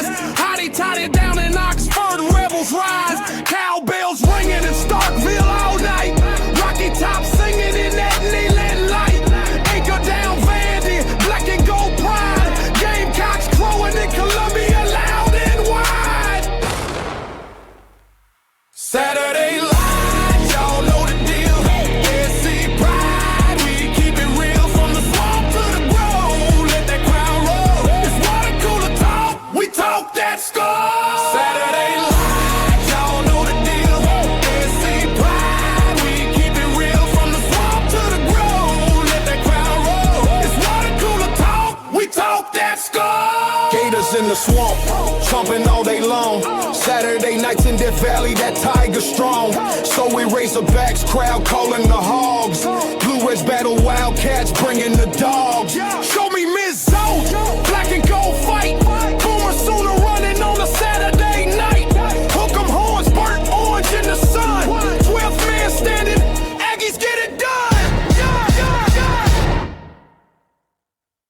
skies. Hotty-toddy down in Oxford, rebels rise. Cowbells ringing in Starkville all night. Rocky Top singing in that Leland light. Anchor down Vandy, black and gold pride. Gamecocks crowing in Columbia loud and wide. Saturday light, y'all know the deal. SC pride, we keep it real from the swamp to the grove. Let that crowd roll. It's water cooler talk, we talk that score. Saturday light, y'all know the deal. SC pride, we keep it real from the swamp to the grove. Let that crowd roll. It's water cooler talk, we talk that score. Gators in the swamp, chomping all day long. Saturday nights in Death Valley, that tiger strong. So we Razorbacks, crowd calling the hogs. Blue Ridge battle, Wildcats bringing the dogs. Show me Miss Zoe, black and gold fight. Boomer Sooner running on a Saturday night. Hook 'em horns, burnt orange in the sun. 12th man standing, Aggies get it done.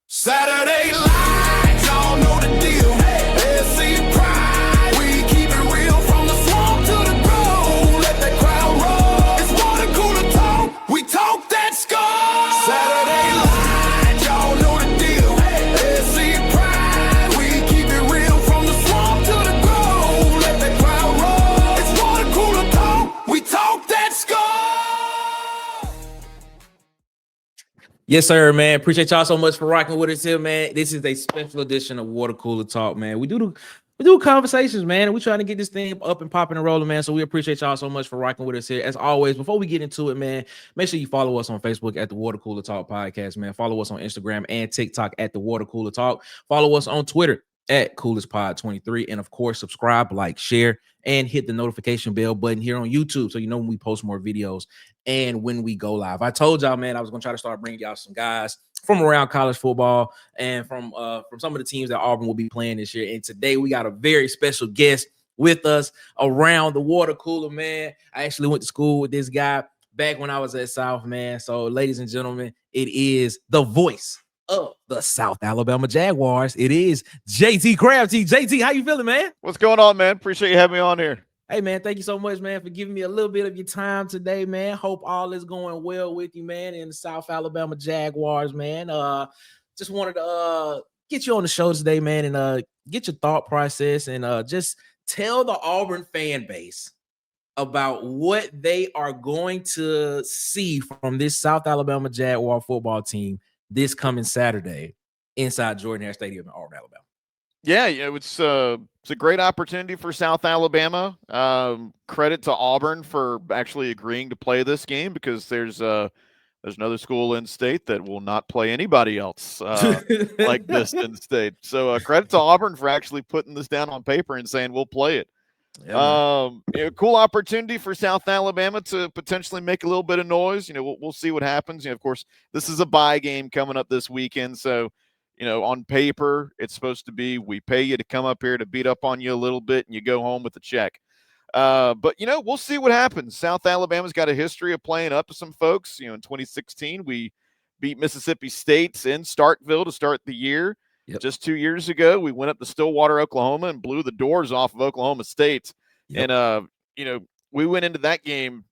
Saturday light, y'all know the deal. SC pride, we keep it real from the swamp to the grove. Let that crowd roll. It's water cooler talk, we talk that score. Saturday light, y'all know the deal. SC pride, we keep it real from the swamp to the grove. Let that crowd roll. It's water cooler talk, we talk that score. Yes, sir, man. Appreciate y'all so much for rocking with us here, man. This is a special edition of Water Cooler Talk, man. We do conversations, man, and we're trying to get this thing up and popping and rolling, man. So we appreciate y'all so much for rocking with us here. As always, before we get into it, man, make sure you follow us on Facebook at the Water Cooler Talk Podcast, man. Follow us on Instagram and TikTok at the Water Cooler Talk. Follow us on Twitter at CoolersPod23. And of course, subscribe, like, share, and hit the notification bell button here on YouTube so you know when we post more videos and when we go live. I told y'all, man, I was gonna try to start bringing y'all some guys from around college football and from some of the teams that Auburn will be playing this year. And today we got a very special guest with us around the water cooler, man. I actually went to school with this guy back when I was at South, man. So, ladies and gentlemen, it is the voice of the South Alabama Jaguars. It is JT Crabtree. JT, how you feeling, man? What's going on, man? Appreciate you having me on here. Hey, man, thank you so much, man, for giving me a little bit of your time today, man. Hope all is going well with you, man, in the South Alabama Jaguars, man. Just wanted to get you on the show today, man, and get your thought process and just tell the Auburn fan base about what they are going to see from this South Alabama Jaguar football team this coming Saturday inside Jordan-Hare Stadium in Auburn, Alabama. Yeah, it's a great opportunity for South Alabama. Credit to Auburn for actually agreeing to play this game because there's another school in state that will not play anybody else like this in state. So credit to Auburn for actually putting this down on paper and saying we'll play it. Yeah, cool opportunity for South Alabama to potentially make a little bit of noise. We'll see what happens. Of course, this is a bye game coming up this weekend, so on paper, it's supposed to be we pay you to come up here to beat up on you a little bit and you go home with a check. But, we'll see what happens. South Alabama's got a history of playing up to some folks. In 2016, we beat Mississippi State in Starkville to start the year. Yep. Just 2 years ago, we went up to Stillwater, Oklahoma, and blew the doors off of Oklahoma State. Yep. And, we went into that game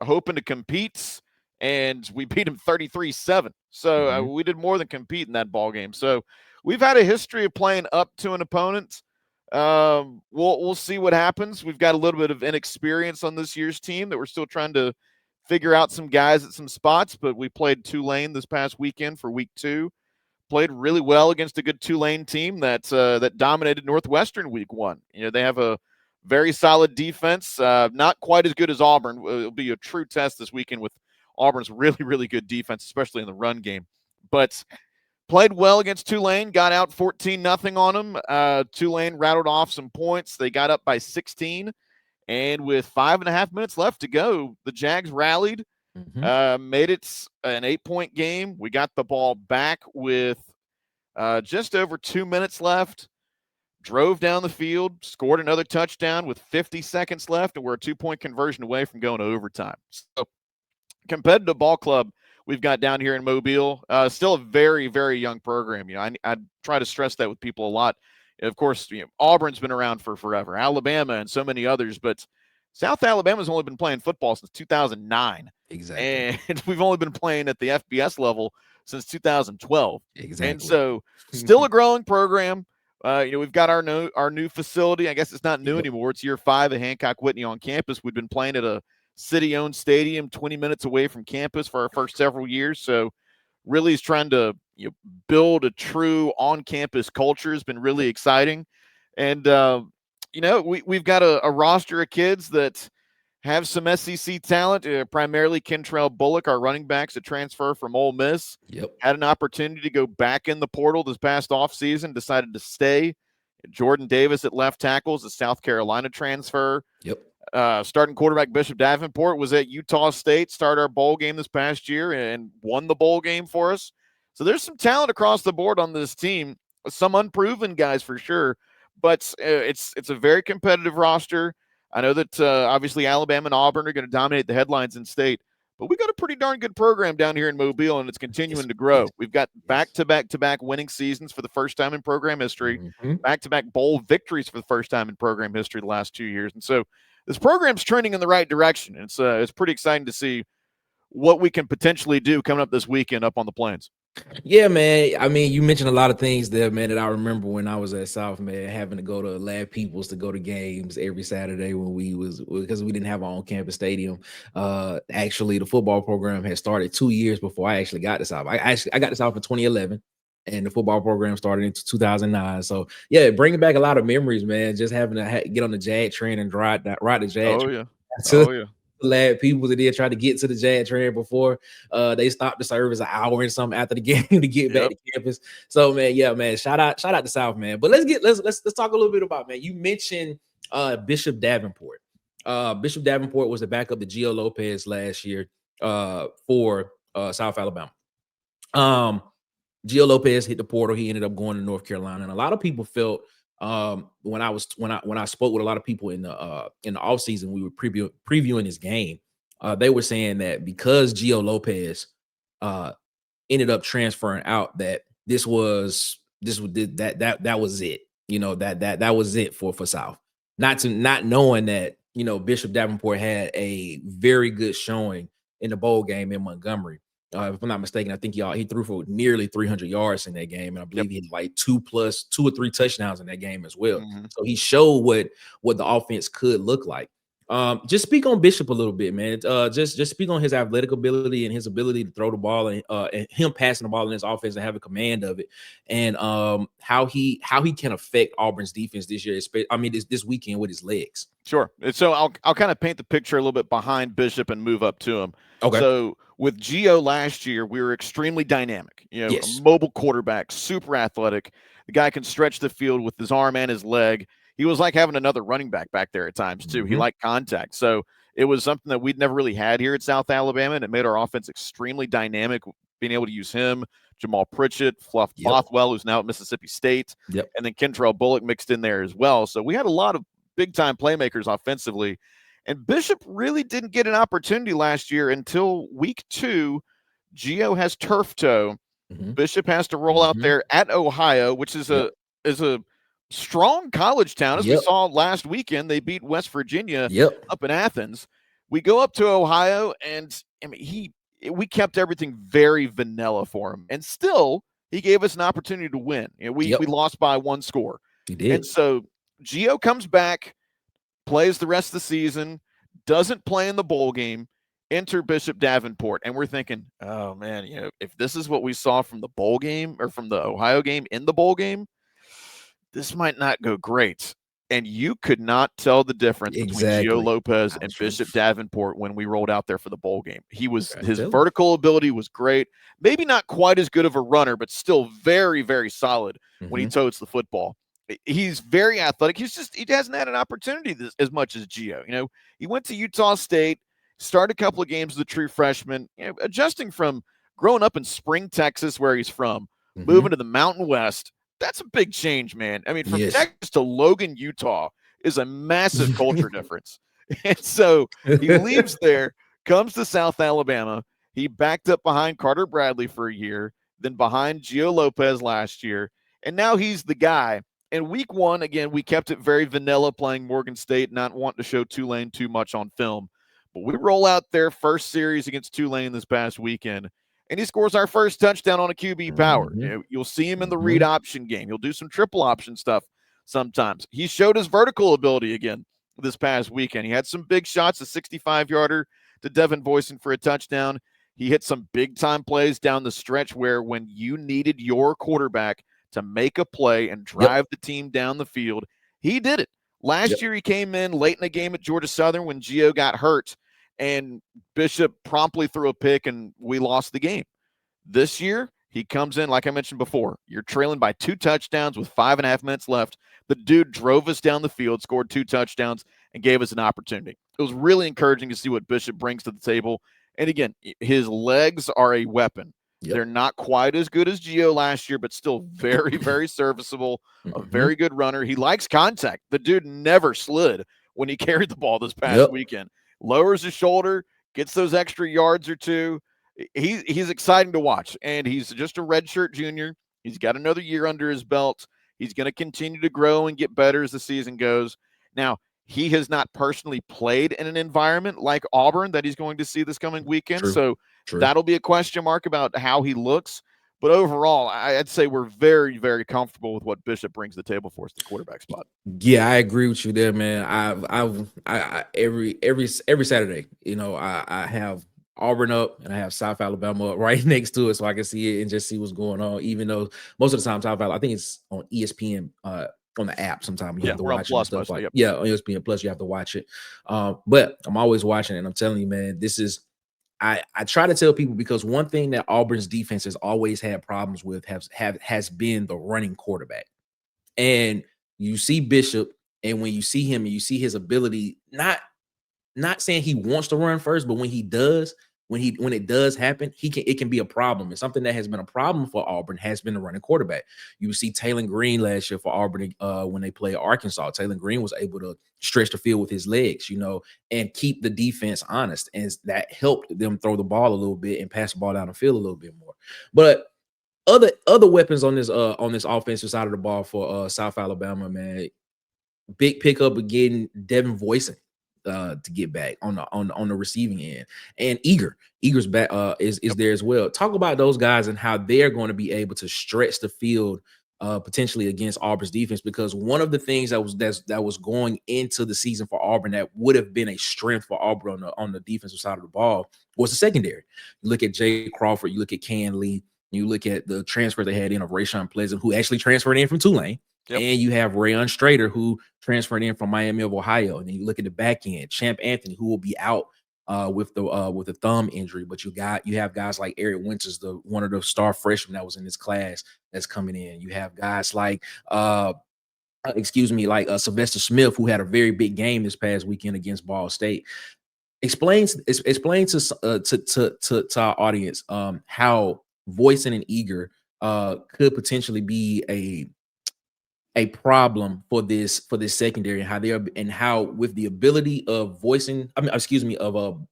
hoping to compete, and we beat them 33-7. So we did more than compete in that ball game. So we've had a history of playing up to an opponent. We'll see what happens. We've got a little bit of inexperience on this year's team that we're still trying to figure out some guys at some spots, but we played Tulane this past weekend for week 2. Played really well against a good Tulane team that dominated Northwestern week 1. They have a very solid defense, not quite as good as Auburn. It'll be a true test this weekend with Auburn's really, really good defense, especially in the run game. But played well against Tulane, got out 14-0 on them. Tulane rattled off some points. They got up by 16. And with 5.5 minutes left to go, the Jags rallied, made it an 8-point game. We got the ball back with just over 2 minutes left, drove down the field, scored another touchdown with 50 seconds left, and we're a 2-point conversion away from going to overtime. So competitive ball club we've got down here in Mobile. Still a very, very young program. I try to stress that with people a lot. Of course, Auburn's been around for forever, Alabama and so many others, but South Alabama's only been playing football since 2009. Exactly. And we've only been playing at the FBS level since 2012. Exactly. And so still a growing program. We've got our new facility. I guess it's not new anymore. It's year 5 at Hancock Whitney on campus. We've been playing at a city-owned stadium 20 minutes away from campus for our first several years. So really is trying to build a true on-campus culture. Has been really exciting. And, we've got a roster of kids that have some SEC talent, primarily Kentrell Bullock, our running backs, a transfer from Ole Miss. Yep. Had an opportunity to go back in the portal this past offseason, decided to stay. Jordan Davis at left tackles, a South Carolina transfer. Yep. Starting quarterback Bishop Davenport was at Utah State, started our bowl game this past year and won the bowl game for us. So there's some talent across the board on this team, some unproven guys for sure, but it's a very competitive roster. I know that obviously Alabama and Auburn are going to dominate the headlines in state, but we got a pretty darn good program down here in Mobile, and it's continuing to grow. We've got back-to-back winning seasons for the first time in program history, back-to-back bowl victories for the first time in program history the last 2 years. And so this program's trending in the right direction. It's pretty exciting to see what we can potentially do coming up this weekend up on the Plains. Yeah, man. I mean, you mentioned a lot of things there, man, that I remember when I was at South, man, having to go to Lad Peoples to go to games every Saturday because we didn't have our own campus stadium. Actually, the football program had started 2 years before I actually got to South. I got to South in 2011, and the football program started in 2009. So yeah, bringing back a lot of memories, man. Just having to get on the Jag train and ride the Jag. Oh yeah. Lad people that did try to get to the Jag train before they stopped the service an hour and something after the game to get back to campus. So man, yeah, man, shout out to South, man. But let's talk a little bit about, man. You mentioned Bishop Davenport. Bishop Davenport was the backup to Gio Lopez last year for South Alabama. Gio Lopez hit the portal. He ended up going to North Carolina, and a lot of people felt when I spoke with a lot of people in the offseason, we were previewing his game. They were saying that because Gio Lopez ended up transferring out, that that was it. That was it for South. Not knowing that Bishop Davenport had a very good showing in the bowl game in Montgomery. If I'm not mistaken, I think he threw for nearly 300 yards in that game, and I believe he had like 2 or 3 touchdowns in that game as well. So he showed what the offense could look like. Just speak on Bishop a little bit, man. Just speak on his athletic ability and his ability to throw the ball, and him passing the ball in his offense and having command of it, and how he can affect Auburn's defense this year. This weekend with his legs. Sure. So I'll kind of paint the picture a little bit behind Bishop and move up to him. Okay. So with Gio last year, we were extremely dynamic. A mobile quarterback, super athletic. The guy can stretch the field with his arm and his leg. He was like having another running back there at times too. He liked contact. So it was something that we'd never really had here at South Alabama, and it made our offense extremely dynamic, being able to use him, Jamal Pritchett, Fluff Bothwell, who's now at Mississippi State, and then Kentrell Bullock mixed in there as well. So we had a lot of big-time playmakers offensively. And Bishop really didn't get an opportunity last year until week 2. Gio has turf toe. Bishop has to roll out there at Ohio, which is a strong college town. As we saw last weekend, they beat West Virginia up in Athens. We go up to Ohio, and we kept everything very vanilla for him. And still, he gave us an opportunity to win. We lost by 1 score. He did. And so Gio comes back, plays the rest of the season, doesn't play in the bowl game, enter Bishop Davenport. And we're thinking, oh, man, if this is what we saw from the bowl game or from the Ohio game in the bowl game, this might not go great. And you could not tell the difference between Gio Lopez and Bishop Davenport when we rolled out there for the bowl game. His vertical ability was great. Maybe not quite as good of a runner, but still very, very solid when he totes the football. He's very athletic. He hasn't had an opportunity as much as Gio. He went to Utah State, started a couple of games as a true freshman, adjusting from growing up in Spring, Texas, where he's from, moving to the Mountain West. That's a big change, man. From Texas to Logan, Utah is a massive culture difference. And so he leaves there, comes to South Alabama. He backed up behind Carter Bradley for a year, then behind Gio Lopez last year. And now he's the guy in week one, again, we kept it very vanilla playing Morgan State, not wanting to show Tulane too much on film. But we roll out their first series against Tulane this past weekend, and he scores our first touchdown on a QB power. You'll see him in the read option game. He'll do some triple option stuff sometimes. He showed his vertical ability again this past weekend. He had some big shots, a 65-yarder to Devin Voisin for a touchdown. He hit some big-time plays down the stretch where when you needed your quarterback to make a play and drive the team down the field, he did it. Last year, he came in late in the game at Georgia Southern when Gio got hurt, and Bishop promptly threw a pick, and we lost the game. This year, he comes in, like I mentioned before, you're trailing by 2 touchdowns with 5.5 minutes left. The dude drove us down the field, scored 2 touchdowns, and gave us an opportunity. It was really encouraging to see what Bishop brings to the table. And again, his legs are a weapon. They're not quite as good as Gio last year, but still very, very serviceable, a very good runner. He likes contact. The dude never slid when he carried the ball this past weekend. Lowers his shoulder, gets those extra yards or 2. He's exciting to watch, and he's just a redshirt junior. He's got another year under his belt. He's going to continue to grow and get better as the season goes. Now, he has not personally played in an environment like Auburn that he's going to see this coming weekend. So that'll be a question mark about how he looks. But overall, I'd say we're very, very comfortable with what Bishop brings to the table for us, the quarterback spot. Yeah, I agree with you there, man. I every Saturday, I have Auburn up and I have South Alabama up right next to it, so I can see it and just see what's going on. Even though most of the time South Alabama, I think it's on ESPN on the app. Sometimes you have to watch it and stuff like on ESPN Plus. You have to watch it, but I'm always watching it. And I'm telling you, man, this is. I try to tell people because one thing that Auburn's defense has always had problems with has been the running quarterback. And you see Bishop, and when you see him and you see his ability, not saying he wants to run first, but when he does, when it does happen, it can be a problem. And something that has been a problem for Auburn has been the running quarterback. You see Taylor Green last year for Auburn when they played Arkansas. Taylor Green was able to stretch the field with his legs, and keep the defense honest, and that helped them throw the ball a little bit and pass the ball down the field a little bit more. But other weapons on this offensive side of the ball for South Alabama, man. Big pickup again, Devin Voisin. To get back on the receiving end, and Eager's back is there as well. Talk about those guys and how they're going to be able to stretch the field potentially against Auburn's defense, because one of the things that was going into the season for Auburn that would have been a strength for Auburn on the defensive side of the ball was the secondary. You look at Jay Crawford, you look at Can Lee, you look at the transfer they had in of Rayshawn Pleasant, who actually transferred in from Tulane. And you have Rayon Strader, who transferred in from Miami of Ohio. And then you look at the back end, Champ Anthony, who will be out with the thumb injury. But you have guys like Eric Winters, one of the star freshmen that was in this class that's coming in. You have guys like Sylvester Smith, who had a very big game this past weekend against Ball State. Explain to our audience how Voisin and Eager could potentially be a problem for this secondary, and how with the ability of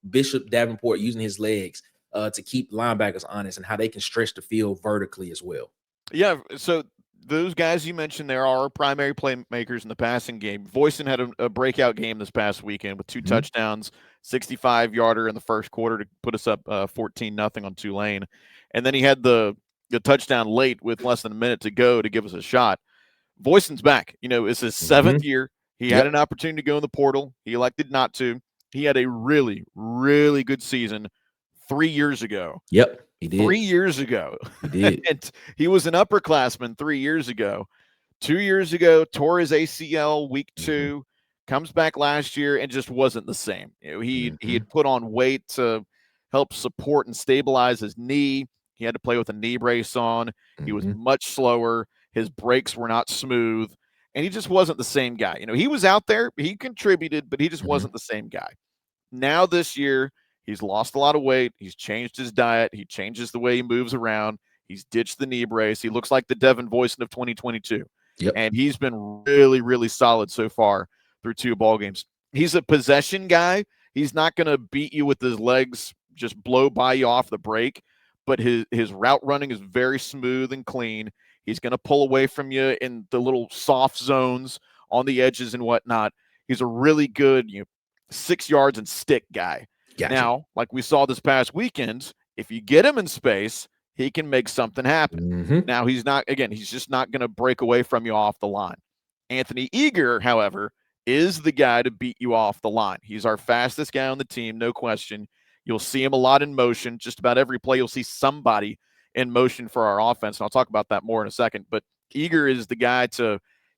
Bishop Davenport using his legs to keep linebackers honest, and how they can stretch the field vertically as well. Yeah, so those guys you mentioned there are primary playmakers in the passing game. Voisin had a breakout game this past weekend with 2 touchdowns, 65-yarder in the first quarter to put us up 14-0 on Tulane, and then he had the touchdown late with less than a minute to go to give us a shot. Voisin's back. It's his 7th year. He had an opportunity to go in the portal. He elected not to. He had a really, really good season 3 years ago. Yep, he did. 3 years ago. He did. And he was an upperclassman 3 years ago. 2 years ago, tore his ACL week 2, comes back last year and just wasn't the same. He had put on weight to help support and stabilize his knee. He had to play with a knee brace on. He was much slower. His breaks were not smooth, and he just wasn't the same guy. He was out there, he contributed, but he just wasn't the same guy. Now this year, he's lost a lot of weight. He's changed his diet. He changes the way he moves around. He's ditched the knee brace. He looks like the Devin Voisin of 2022. And he's been really, really solid so far through 2 ball games. He's a possession guy. He's not going to beat you with his legs, just blow by you off the break, but his route running is very smooth and clean. He's going to pull away from you in the little soft zones on the edges and whatnot. He's a really good 6 yards and stick guy. Gotcha. Now, like we saw this past weekend, if you get him in space, he can make something happen. Now, he's just not going to break away from you off the line. Anthony Eager, however, is the guy to beat you off the line. He's our fastest guy on the team, no question. You'll see him a lot in motion. Just about every play, you'll see somebody in motion for our offense, and I'll talk about that more in a second. But Eager is the guy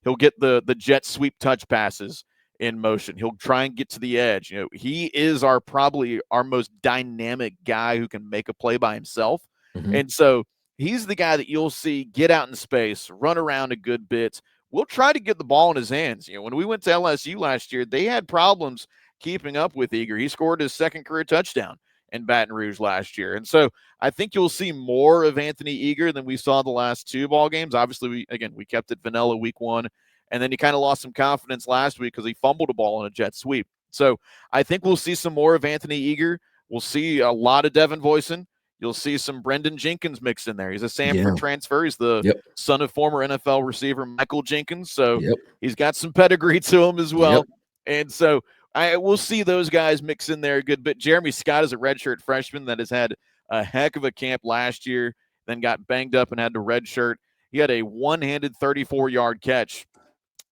he'll get the jet sweep touch passes in motion. He'll try and get to the edge. He is probably our most dynamic guy who can make a play by himself. And so he's the guy that you'll see get out in space, run around a good bit. We'll try to get the ball in his hands. When we went to LSU last year, they had problems keeping up with Eager. He scored his second career touchdown in Baton Rouge last year. And so I think you'll see more of Anthony Eager than we saw the last 2 ball games. Obviously, we kept it vanilla week 1, and then he kind of lost some confidence last week because he fumbled a ball in a jet sweep. So I think we'll see some more of Anthony Eager. We'll see a lot of Devin Voisin. You'll see some Brendan Jenkins mixed in there. He's a Samford transfer. He's the son of former NFL receiver Michael Jenkins. So he's got some pedigree to him as well. And so we'll see those guys mix in there a good bit. Jeremy Scott is a redshirt freshman that has had a heck of a camp last year, then got banged up and had to redshirt. He had a one-handed 34-yard catch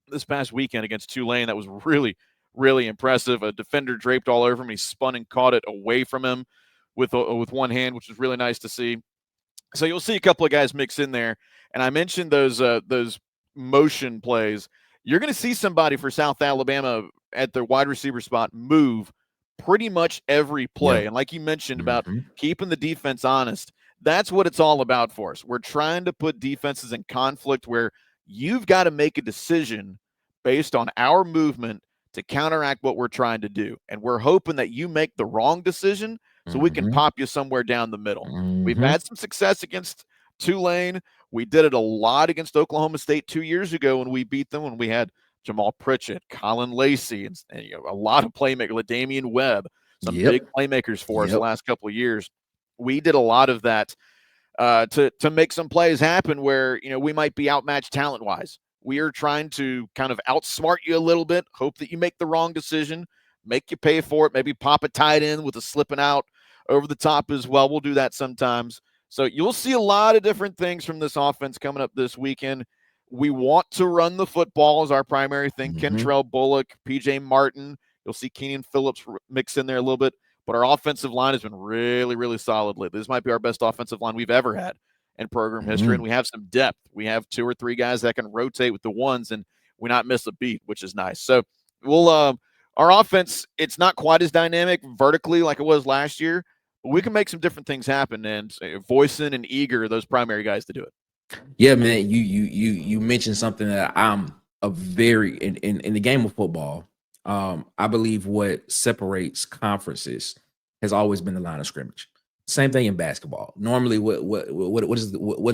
this past weekend against Tulane. That was really, really impressive. A defender draped all over him. He spun and caught it away from him with one hand, which was really nice to see. So you'll see a couple of guys mix in there. And I mentioned those motion plays. You're going to see somebody for South Alabama at their wide receiver spot move pretty much every play. And like you mentioned about keeping the defense honest, that's what it's all about for us. We're trying to put defenses in conflict where you've got to make a decision based on our movement to counteract what we're trying to do. And we're hoping that you make the wrong decision so we can pop you somewhere down the middle. We've had some success against Tulane. We did it a lot against Oklahoma State 2 years ago when we beat them, when we had Jamal Pritchett, Colin Lacey, and a lot of playmakers, Damian Webb, some big playmakers for us the last couple of years. We did a lot of that to make some plays happen where, we might be outmatched talent-wise. We are trying to kind of outsmart you a little bit, hope that you make the wrong decision, make you pay for it, maybe pop a tight end with a slipping out over the top as well. We'll do that sometimes. So you'll see a lot of different things from this offense coming up this weekend. We want to run the football as our primary thing. Kentrell Bullock, PJ Martin. You'll see Keenan Phillips mix in there a little bit. But our offensive line has been really, really solid lately. This might be our best offensive line we've ever had in program history, and we have some depth. We have 2 or 3 guys that can rotate with the ones, and we not miss a beat, which is nice. So we'll our offense, it's not quite as dynamic vertically like it was last year, but we can make some different things happen, and Voisin and Eager are those primary guys to do it. Yeah, man, you mentioned something that I'm a very in the game of football. I believe what separates conferences has always been the line of scrimmage. Same thing in basketball. Normally, what is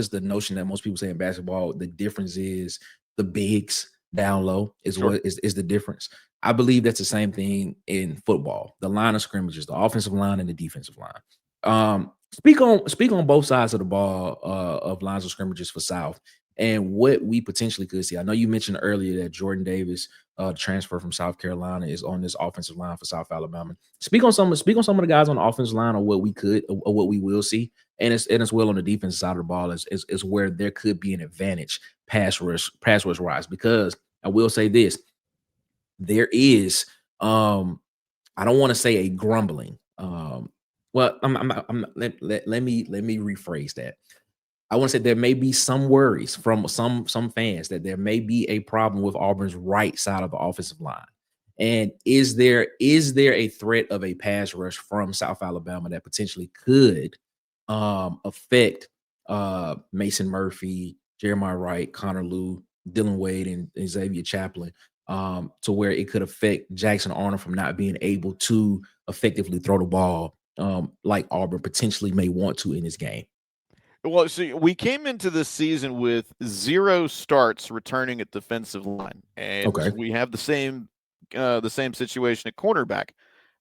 the notion that most people say in basketball? The difference is the bigs down low is what is the difference. I believe that's the same thing in football. The line of scrimmage is the offensive line and the defensive line. Speak on both sides of the ball of lines of scrimmages for South and what we potentially could see. I know you mentioned earlier that Jordan Davis, transfer from South Carolina, is on this offensive line for South Alabama. Speak on some of the guys on the offensive line, or what we could, or what we will see, and as well on the defensive side of the ball is where there could be an advantage pass rush wise. Because I will say this, there is I don't want to say a grumbling. Well, let me rephrase that. I want to say there may be some worries from some fans that there may be a problem with Auburn's right side of the offensive line. And is there a threat of a pass rush from South Alabama that potentially could affect Mason Murphy, Jeremiah Wright, Connor Lew, Dylan Wade, and Xavier Chaplin, to where it could affect Jackson Arnold from not being able to effectively throw the ball like Auburn potentially may want to in this game? Well, see, we came into this season with 0 starts returning at defensive line, and we have the same situation at cornerback.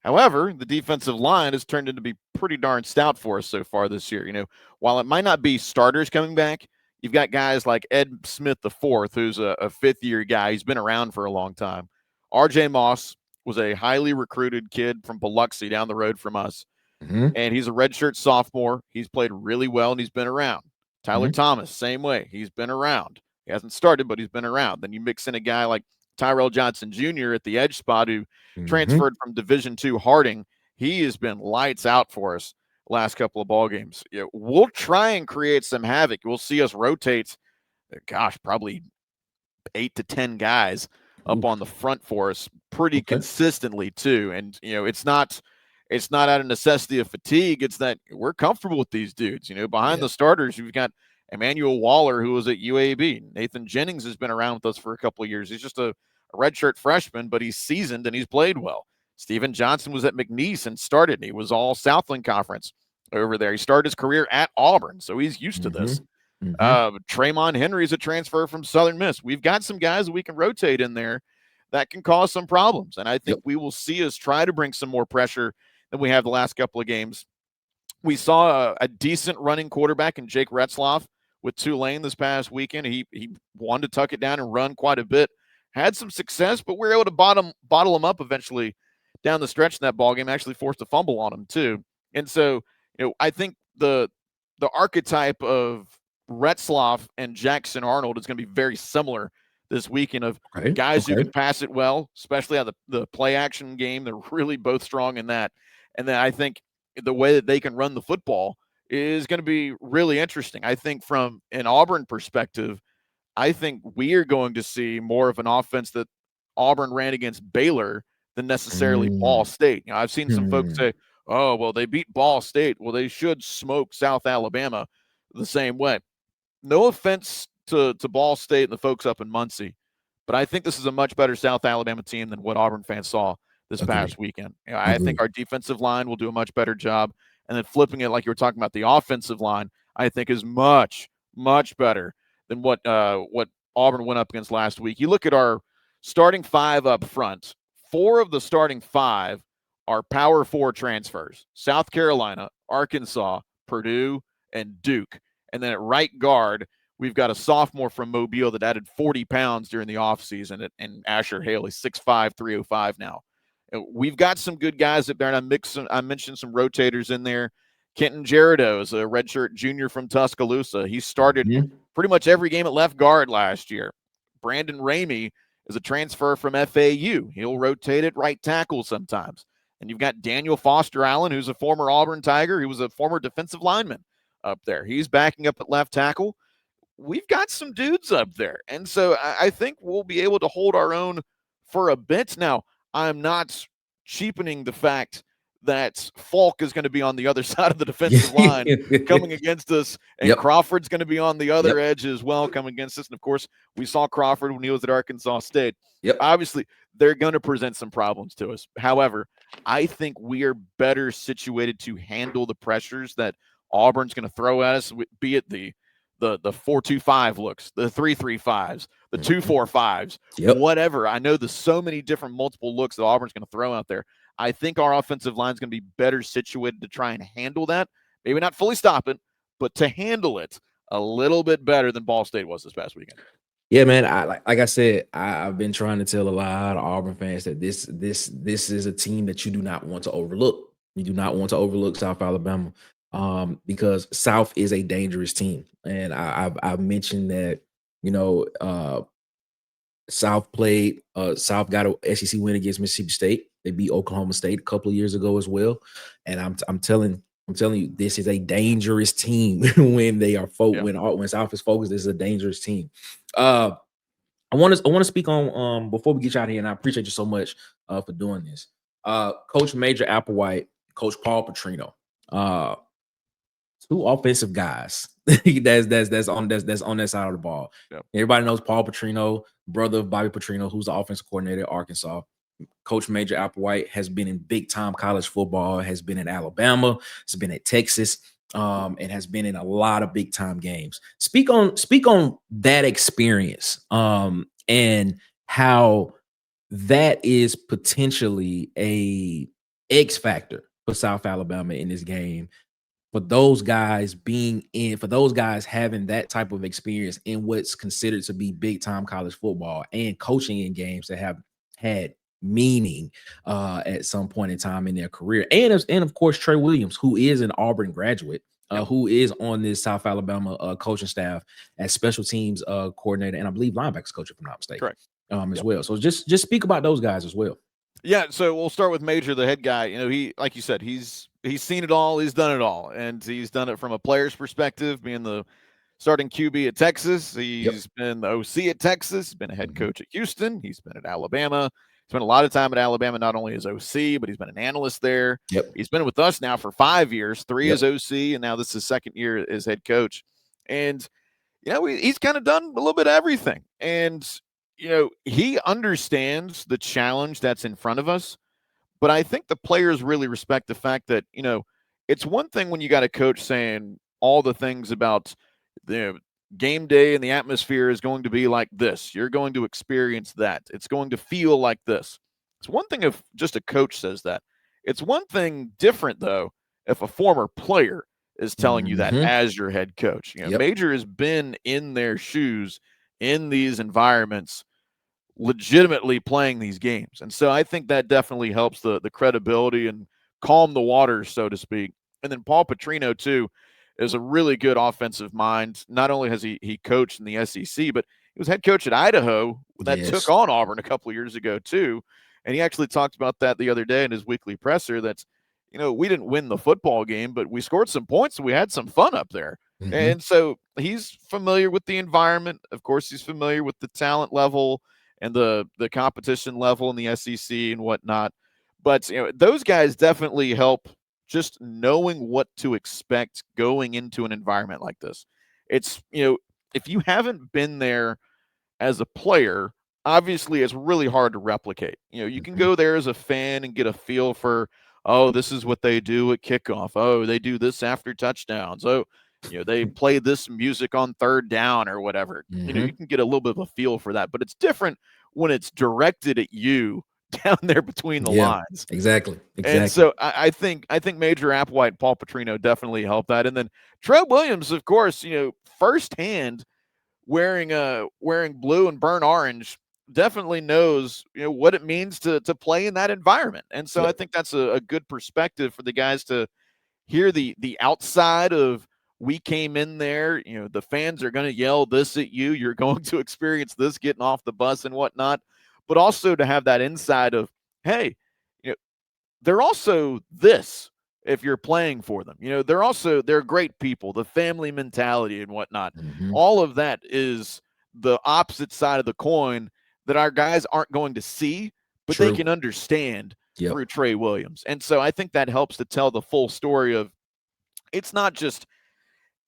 However, the defensive line has turned into be pretty darn stout for us so far this year. While it might not be starters coming back, You've got guys like Ed Smith IV, who's a fifth-year guy. He's been around for a long time. R.J. Moss was a highly recruited kid from Biloxi down the road from us, and he's a redshirt sophomore. He's played really well, and he's been around. Tyler Thomas, same way. He's been around. He hasn't started, but he's been around. Then you mix in a guy like Tyrell Johnson Jr. at the edge spot who transferred from Division II Harding. He has been lights out for us last couple of ball games. We'll try and create some havoc. We'll see us rotate, probably 8 to 10 guys up on the front for us pretty consistently too. And it's not out of necessity of fatigue. It's that we're comfortable with these dudes. Behind the starters, you've got Emmanuel Waller, who was at UAB. Nathan Jennings has been around with us for a couple of years. He's just a redshirt freshman, but he's seasoned and he's played well. Steven Johnson was at McNeese and started, and he was all Southland Conference over there. He started his career at Auburn, so he's used to this. Traymon Henry's a transfer from Southern Miss. We've got some guys that we can rotate in there that can cause some problems, and I think we will see us try to bring some more pressure than we have the last couple of games. We saw a decent running quarterback in Jake Retzloff with Tulane this past weekend. He wanted to tuck it down and run quite a bit. Had some success, but we were able to bottle him up eventually down the stretch in that ball game. Actually forced a fumble on him too. And so, I think the archetype of Retzloff and Jackson Arnold is going to be very similar this weekend of guys who can pass it well, especially on the play action game. They're really both strong in that. And then I think the way that they can run the football is going to be really interesting. I think from an Auburn perspective, I think we are going to see more of an offense that Auburn ran against Baylor than necessarily Ball State. I've seen some folks say, oh, well, they beat Ball State. Well, they should smoke South Alabama the same way. No offense to Ball State and the folks up in Muncie, but I think this is a much better South Alabama team than what Auburn fans saw this past weekend. I think our defensive line will do a much better job. And then flipping it, like you were talking about, the offensive line, I think is much, much better than what Auburn went up against last week. You look at our starting five up front. 4 of the starting 5 are Power 4 transfers: South Carolina, Arkansas, Purdue, and Duke. And then at right guard, we've got a sophomore from Mobile that added 40 pounds during the offseason, and Asher Haley, 6'5", 305 now. We've got some good guys up there, and I mentioned some rotators in there. Kenton Jerido is a redshirt junior from Tuscaloosa. He started pretty much every game at left guard last year. Brandon Ramey is a transfer from FAU. He'll rotate at right tackle sometimes. And you've got Daniel Foster Allen, who's a former Auburn Tiger. He was a former defensive lineman up there. He's backing up at left tackle. We've got some dudes up there. And so I think we'll be able to hold our own for a bit. Now, I'm not cheapening the fact that Falk is going to be on the other side of the defensive line coming against us, and Crawford's going to be on the other edge as well coming against us. And, of course, we saw Crawford when he was at Arkansas State. Obviously, they're going to present some problems to us. However, I think we are better situated to handle the pressures that Auburn's going to throw at us, be it the 4-2-5 looks, the 3-3-5s, the 2-4-5s, whatever. I know there's so many different multiple looks that Auburn's going to throw out there. I think our offensive line is going to be better situated to try and handle that. Maybe not fully stop it, but to handle it a little bit better than Ball State was this past weekend. Yeah, man. Like I said, I've been trying to tell a lot of Auburn fans that this is a team that you do not want to overlook. You do not want to overlook South Alabama, because South is a dangerous team, and I've mentioned that. South got a SEC win against Mississippi State. They beat Oklahoma State a couple of years ago as well. And I'm telling you, this is a dangerous team when they are when South is focused. This is a dangerous team. I want to speak on before we get you out of here, and I appreciate you so much for doing this. Coach Major Applewhite, Coach Paul Petrino, 2 offensive guys that's on that side of the ball. Everybody knows Paul Petrino, brother of Bobby Petrino, who's the offensive coordinator at Arkansas. Coach Major Applewhite has been in big time college football, has been in Alabama, has been at Texas, and has been in a lot of big time games. Speak on that experience, and how that is potentially a X factor for South Alabama in this game. for those guys having that type of experience in what's considered to be big time college football and coaching in games that have had meaning at some point in time in their career. And of course, Trey Williams, who is an Auburn graduate, who is on this South Alabama coaching staff as special teams coordinator, and I believe linebackers coach, if I'm not mistaken. Correct. As well. So just speak about those guys as well. Yeah, so we'll start with Major, the head guy. You know, he, like you said, he's seen it all, he's done it all, and he's done it from a player's perspective, being the starting QB at Texas. He's been the OC at Texas, he's been a head coach at Houston, he's been at Alabama. Spent a lot of time at Alabama, not only as OC, but he's been an analyst there. He's been with us now for 5 years, 3 as OC, and now this is his second year as head coach. And, you know, he's kind of done a little bit of everything. And, you know, he understands the challenge that's in front of us. But I think the players really respect the fact that, you know, it's one thing when you got a coach saying all the things about the game day and the atmosphere is going to be like this. You're going to experience that. It's going to feel like this. It's one thing if just a coach says that. It's one thing different, though, if a former player is telling you that as your head coach. You know, Major has been in their shoes in these environments, legitimately playing these games. And so I think that definitely helps the credibility and calm the waters, so to speak. And then Paul Petrino, too, is a really good offensive mind. Not only has he coached in the SEC, but he was head coach at Idaho that took on Auburn a couple of years ago, too. And he actually talked about that the other day in his weekly presser. That's, you know, we didn't win the football game, but we scored some points and we had some fun up there. And so he's familiar with the environment. Of course, he's familiar with the talent level and the competition level in the SEC and whatnot. But, you know, those guys definitely help just knowing what to expect going into an environment like this. It's, you know, if you haven't been there as a player, obviously it's really hard to replicate. You know, you can go there as a fan and get a feel for, oh, this is what they do at kickoff. Oh, they do this after touchdowns. Oh, you know, they play this music on third down or whatever. You know, you can get a little bit of a feel for that, but it's different when it's directed at you down there between the lines. Exactly. And so I think Major Applewhite, Paul Petrino definitely helped that. And then Trey Williams, of course, you know, firsthand wearing blue and burnt orange, definitely knows, you know, what it means to play in that environment. And so I think that's a good perspective for the guys to hear the outside of, we came in there, you know, the fans are going to yell this at you. You're going to experience this getting off the bus and whatnot. But also to have that inside of, hey, you know, they're also this if you're playing for them. You know, they're great people, the family mentality and whatnot. All of that is the opposite side of the coin that our guys aren't going to see, but they can understand through Trey Williams. And so I think that helps to tell the full story of, it's not just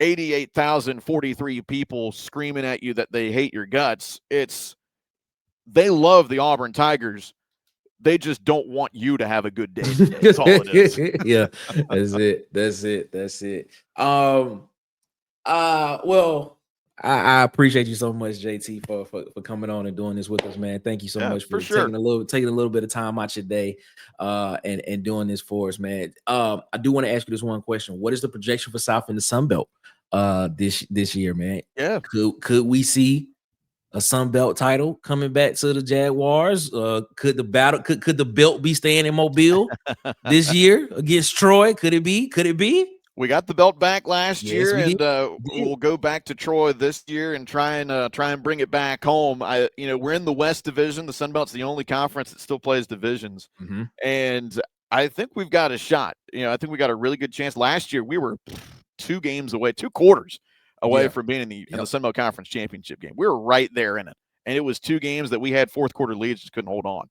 88,043 people screaming at you that they hate your guts. It's, they love the Auburn Tigers. They just don't want you to have a good day today. That's all it is. That's it. Well, I appreciate you so much, JT, for coming on and doing this with us, man. Thank you so much for taking a little bit of time out your day and doing this for us, man. I do want to ask you this one question. What is the projection for South in the Sun Belt this year, man? Yeah. Could we see a Sun Belt title coming back to the Jaguars? Could the belt be staying in Mobile this year against Troy? Could it be? We got the belt back last year, and we'll go back to Troy this year and try and bring it back home. You know, we're in the West Division. The Sun Belt's the only conference that still plays divisions, and I think we've got a shot. You know, I think we got a really good chance. Last year, we were 2 quarters away from being in the Sun Belt Conference Championship game. We were right there in it, and it was 2 games that we had fourth quarter leads, just couldn't hold on.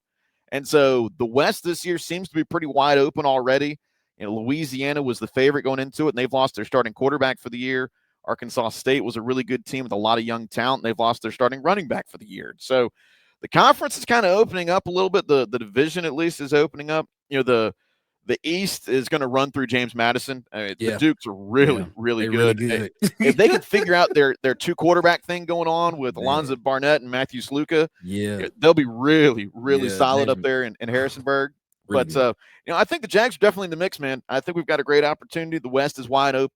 And so the West this year seems to be pretty wide open already. You know, Louisiana was the favorite going into it, and they've lost their starting quarterback for the year. Arkansas State was a really good team with a lot of young talent. They've lost their starting running back for the year. So the conference is kind of opening up a little bit. The division, at least, is opening up. You know, the East is going to run through James Madison. The Dukes are really good. If they could figure out their 2 quarterback thing going on with Alonzo Barnett and Matthew Sluka, they'll be really solid up there in Harrisonburg. Really But I think the Jags are definitely in the mix, man. I think we've got a great opportunity. The West is wide open.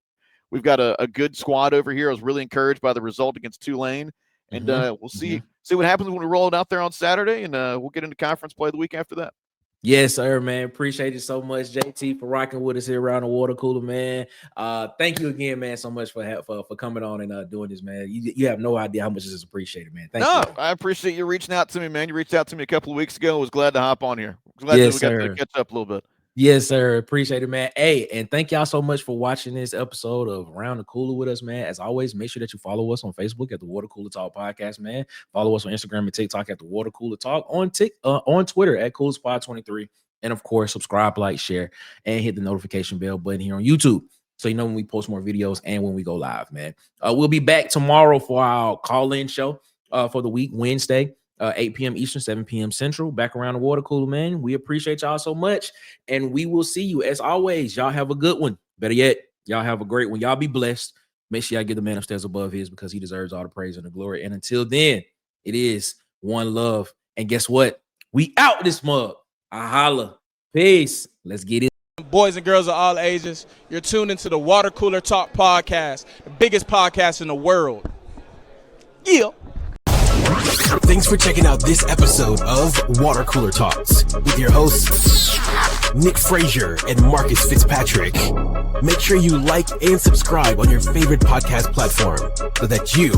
We've got a good squad over here. I was really encouraged by the result against Tulane, and we'll see what happens when we roll it out there on Saturday, and we'll get into conference play the week after that. Yes, sir, man. Appreciate it so much, JT, for rocking with us here around the water cooler, man. Thank you again, man, so much for coming on and doing this, man. You have no idea how much this is appreciated, man. Thank you. I appreciate you reaching out to me, man. You reached out to me a couple of weeks ago. I was glad to hop on here. Glad yes, we got to catch up a little bit. Yes, sir. Appreciate it, man. Hey, and thank y'all so much for watching this episode of Around the Cooler with us, man. As always, make sure that you follow us on Facebook at the Water Cooler Talk Podcast, man. Follow us on Instagram and TikTok at the Water Cooler Talk, on Twitter at CoolerSpot23. And of course, subscribe, like, share, and hit the notification bell button here on YouTube, so you know when we post more videos and when we go live, man. We'll be back tomorrow for our call-in show for the week, Wednesday. 8 p.m. Eastern, 7 p.m. Central, back around the water cooler, man. We appreciate y'all so much, and we will see you. As always, y'all have a good one. Better yet, y'all have a great one. Y'all be blessed. Make sure y'all give the man upstairs above his, because he deserves all the praise and the glory. And until then, it is one love. And guess what? We out this mug. I holla. Peace. Let's get it. Boys and girls of all ages, you're tuned into the Water Cooler Talk Podcast, the biggest podcast in the world. Yeah. Thanks for checking out this episode of Water Cooler Talks with your hosts, Nick Frazier and Marcus Fitzpatrick. Make sure you like and subscribe on your favorite podcast platform so that you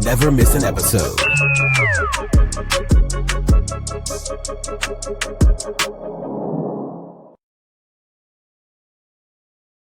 never miss an episode.